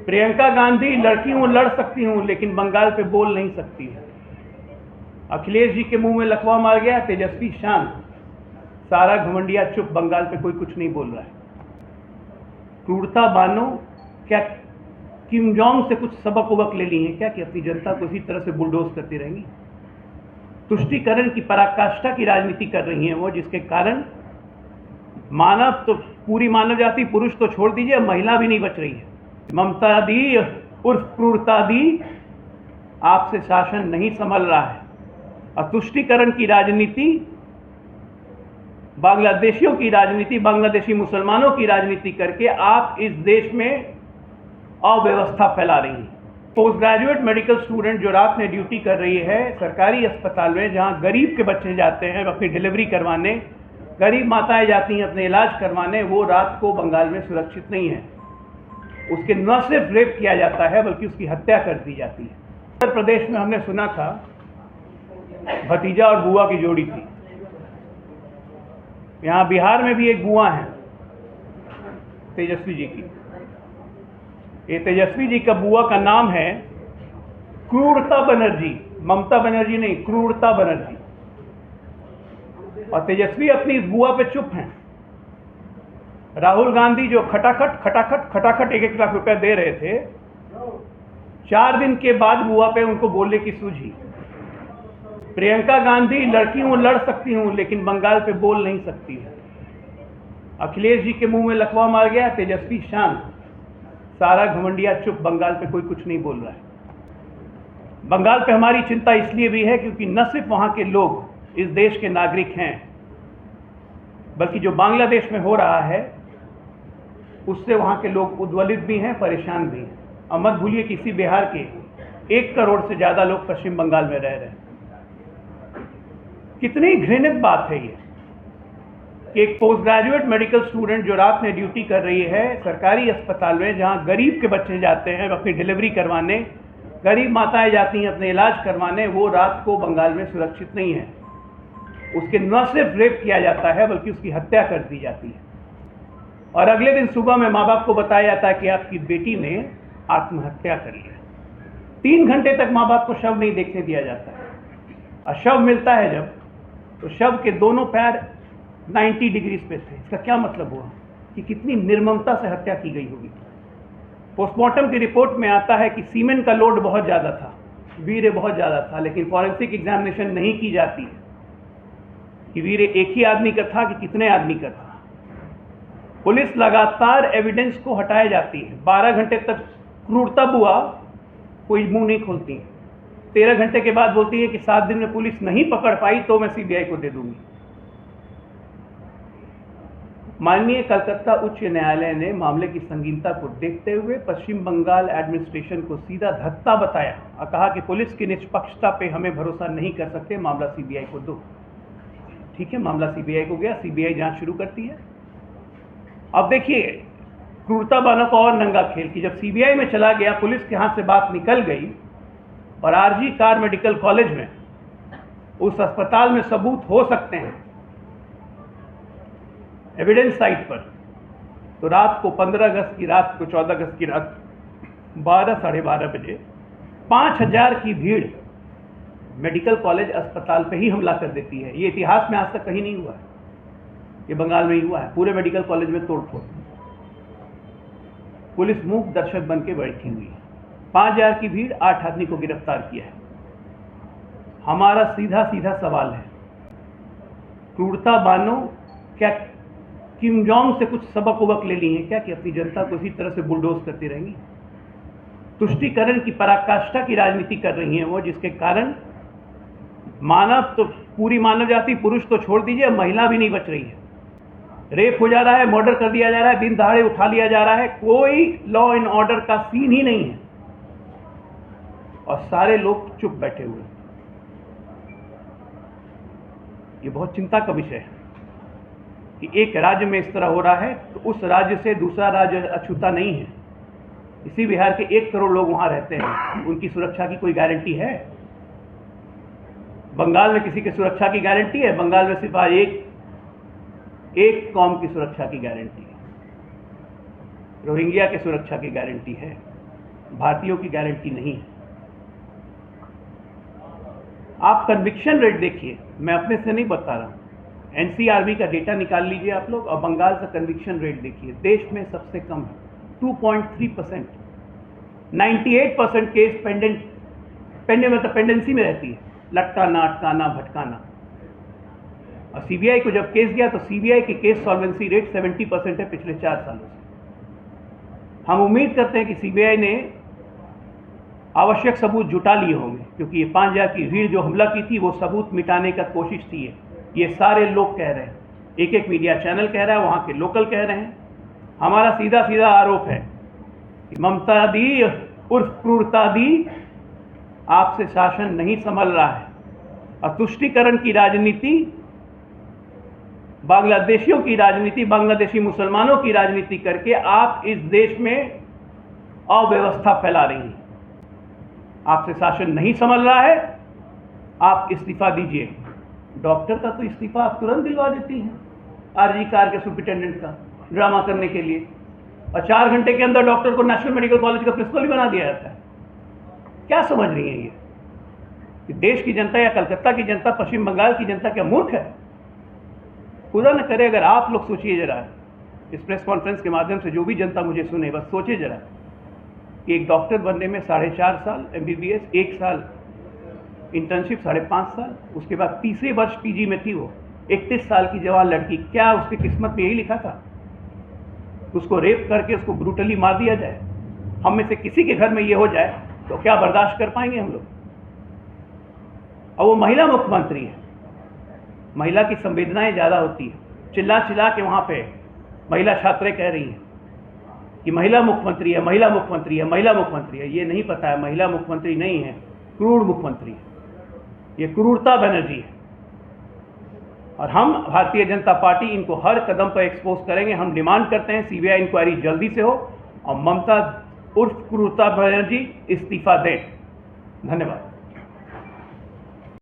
प्रियंका गांधी लड़की हूं, लड़ सकती हूं, लेकिन बंगाल पे बोल नहीं सकती है। अखिलेश जी के मुंह में लकवा मार गया, तेजस्वी शांत, सारा घमंडिया चुप, बंगाल पे कोई कुछ नहीं बोल रहा है। क्रूरता बानो, क्या किम जोंग से कुछ सबक उबक ले ली है क्या कि अपनी जनता को इसी तरह से बुलडोज करती रहेंगी? तुष्टीकरण की पराकाष्ठा की राजनीति कर रही हैं वो, जिसके कारण मानव तो पूरी मानव जाति, पुरुष तो छोड़ दीजिए, महिला भी नहीं बच रही है। ममता दी उर्फ क्रूरता दी, आपसे शासन नहीं संभल रहा है। और तुष्टीकरण की राजनीति, बांग्लादेशियों की राजनीति, बांग्लादेशी मुसलमानों की राजनीति करके आप इस देश में अव्यवस्था फैला रही हैं। पोस्ट ग्रेजुएट मेडिकल स्टूडेंट जो रात में ड्यूटी कर रही है सरकारी अस्पताल में, जहां गरीब के बच्चे जाते हैं अपनी डिलीवरी करवाने, गरीब माताएं जाती हैं अपने इलाज करवाने, वो रात को बंगाल में सुरक्षित नहीं है। उसके न सिर्फ रेप किया जाता है बल्कि उसकी हत्या कर दी जाती है। उत्तर प्रदेश में हमने सुना था भतीजा और बुआ की जोड़ी थी। यहाँ बिहार में भी एक बुआ है तेजस्वी जी की। ये तेजस्वी जी का बुआ का नाम है क्रूरता बनर्जी, ममता बनर्जी नहीं, क्रूरता बनर्जी। और तेजस्वी अपनी इस बुआ पे चुप हैं। राहुल गांधी जो खटाखट खटाखट खटाखट 1-1 लाख रुपया दे रहे थे, 4 दिन के बाद बुआ पे उनको बोलने की सूझी। प्रियंका गांधी लड़की हूं, लड़ सकती हूं, लेकिन बंगाल पे बोल नहीं सकती है। अखिलेश जी के मुंह में लकवा मार गया, तेजस्वी शांत, सारा घमंडिया चुप, बंगाल पे कोई कुछ नहीं बोल रहा है। बंगाल पे हमारी चिंता इसलिए भी है क्योंकि न सिर्फ वहां के लोग इस देश के नागरिक हैं, बल्कि जो बांग्लादेश में हो रहा है उससे वहां के लोग उद्वेलित भी हैं, परेशान भी हैं। और मत भूलिए कि इसी बिहार के 1 करोड़ से ज्यादा लोग पश्चिम बंगाल में रह रहे हैं। कितनी घृणित बात है ये कि एक पोस्ट ग्रेजुएट मेडिकल स्टूडेंट जो रात में ड्यूटी कर रही है सरकारी अस्पताल में, जहां गरीब के बच्चे जाते हैं अपनी डिलीवरी करवाने, गरीब माताएं जाती हैं अपने इलाज करवाने, वो रात को बंगाल में सुरक्षित नहीं है। उसके न सिर्फ रेप किया जाता है बल्कि उसकी हत्या कर दी जाती है। और अगले दिन सुबह में माँ बाप को बताया जाता है कि आपकी बेटी ने आत्महत्या कर लिया। 3 घंटे तक माँ बाप को शव नहीं देखने दिया जाता है। और शव मिलता है जब, तो शव के दोनों पैर 90 डिग्री पे थे। इसका क्या मतलब हुआ कि कितनी निर्ममता से हत्या की गई होगी। पोस्टमार्टम की रिपोर्ट में आता है कि सीमेन का लोड बहुत ज़्यादा था, वीर्य बहुत ज़्यादा था, लेकिन फॉरेंसिक एग्जामिनेशन नहीं की जाती है कि वीर्य एक ही आदमी का था कि कितने आदमी का था। पुलिस लगातार एविडेंस को हटाए जाती है। 12 घंटे तक क्रूरता बुआ कोई मुंह नहीं खोलती है। 13 घंटे के बाद बोलती है कि 7 दिन में पुलिस नहीं पकड़ पाई तो मैं सीबीआई को दे दूंगी। माननीय कलकत्ता उच्च न्यायालय ने मामले की संगीनता को देखते हुए पश्चिम बंगाल एडमिनिस्ट्रेशन को सीधा धत्ता बताया और कहा कि पुलिस की निष्पक्षता पे हमें भरोसा नहीं कर सकते, मामला सीबीआई को दो। ठीक है, मामला सीबीआई को गया, सीबीआई जांच शुरू करती है। अब देखिए क्रूरता बानों का और नंगा खेल कि जब सीबीआई में चला गया, पुलिस के हाथ से बात निकल गई और आरजी कार मेडिकल कॉलेज में, उस अस्पताल में सबूत हो सकते हैं एविडेंस साइट पर, तो रात को 15 अगस्त की रात को 14 अगस्त की रात 12 साढ़े 12 बजे 5000 की भीड़ मेडिकल कॉलेज अस्पताल पे ही हमला कर देती है। ये इतिहास में आज तक कहीं नहीं हुआ है, ये बंगाल में ही हुआ है। पूरे मेडिकल कॉलेज में तोड़फोड़, पुलिस मूक दर्शक बन के बैठी हुई है। 5000 की भीड़, 8 आदमी को गिरफ्तार किया है। हमारा सीधा सीधा सवाल है, क्रूरता बानो, क्या किम जोंग से कुछ सबक उबक ले ली है क्या कि अपनी जनता को इसी तरह से बुलडोज करती रहेंगी? तुष्टीकरण की पराकाष्ठा की राजनीति कर रही हैं वो, जिसके कारण मानव तो पूरी मानव जाति, पुरुष तो छोड़ दीजिए, महिला भी नहीं बच रही है। रेप हो जा रहा है, मर्डर कर दिया जा रहा है, दिन दहाड़े उठा लिया जा रहा है, कोई लॉ एंड ऑर्डर का सीन ही नहीं है और सारे लोग चुप बैठे हुए। ये बहुत चिंता का विषय है कि एक राज्य में इस तरह हो रहा है तो उस राज्य से दूसरा राज्य अछूता नहीं है। इसी बिहार के 1 करोड़ लोग वहां रहते हैं, उनकी सुरक्षा की कोई गारंटी है? बंगाल में किसी की सुरक्षा की गारंटी है? बंगाल में सिर्फ आज एक कौम की सुरक्षा की गारंटी है, रोहिंग्या की सुरक्षा की गारंटी है। भारतीयों की गारंटी नहीं है। आप कन्विक्शन रेट देखिए, मैं अपने से नहीं बता रहा हूँ, एनसीआरबी का डेटा निकाल लीजिए आप लोग और बंगाल का कन्विक्शन रेट देखिए, देश में सबसे कम है 2.3%। 98% केस पेंडेंसी में रहती है, लटकाना अटकाना भटकाना। और सीबीआई को जब केस गया तो सीबीआई की केस सॉल्वेंसी रेट 70% है पिछले 4 सालों से। हम उम्मीद करते हैं कि सीबीआई ने आवश्यक सबूत जुटा लिए होंगे, क्योंकि ये 5000 की भीड़ जो हमला की थी वो सबूत मिटाने का कोशिश थी। ये सारे लोग कह रहे हैं, एक एक मीडिया चैनल कह रहा है, वहाँ के लोकल कह रहे हैं। हमारा सीधा सीधा आरोप है कि ममता दी उर्फ क्रूरता दी आपसे शासन नहीं संभल रहा है और तुष्टीकरण की राजनीति, बांग्लादेशियों की राजनीति, बांग्लादेशी मुसलमानों की राजनीति करके आप इस देश में अव्यवस्था फैला रही हैं। आपसे शासन नहीं संभल रहा है, आप इस्तीफा दीजिए। डॉक्टर का तो इस्तीफा आप तुरंत दिलवा देती हैं, आरजी कार के सुपरिटेंडेंट का ड्रामा करने के लिए, और 4 घंटे के अंदर डॉक्टर को नेशनल मेडिकल कॉलेज का प्रिंसिपल भी बना दिया जाता है। क्या समझ रही है ये कि देश की जनता या कलकत्ता की जनता, पश्चिम बंगाल की जनता क्या मूर्ख है? खुदा न करे अगर आप लोग सोचिए जरा, इस प्रेस कॉन्फ्रेंस के माध्यम से जो भी जनता मुझे सुने, बस सोचे जरा कि एक डॉक्टर बनने में 4.5 साल MBBS, 1 साल इंटर्नशिप, 5.5 साल, उसके बाद तीसरे वर्ष PG में थी वो, 31 साल की जवान लड़की, क्या उसकी किस्मत में यही लिखा था उसको रेप करके उसको ब्रूटली मार दिया जाए? हम में से किसी के घर में ये हो जाए तो क्या बर्दाश्त कर पाएंगे हम लोग? और वो महिला मुख्यमंत्री है, महिला की संवेदनाएं ज़्यादा होती है। चिल्ला चिल्ला के वहाँ पे महिला छात्राएं कह रही हैं कि महिला मुख्यमंत्री है, महिला मुख्यमंत्री है, महिला मुख्यमंत्री है। ये नहीं पता है महिला मुख्यमंत्री नहीं है, क्रूर मुख्यमंत्री है, ये क्रूरता बनर्जी है। और हम भारतीय जनता पार्टी इनको हर कदम पर एक्सपोज करेंगे। हम डिमांड करते हैं CBI इंक्वायरी जल्दी से हो और ममता उर्फ क्रूरता बनर्जी इस्तीफा दें। धन्यवाद।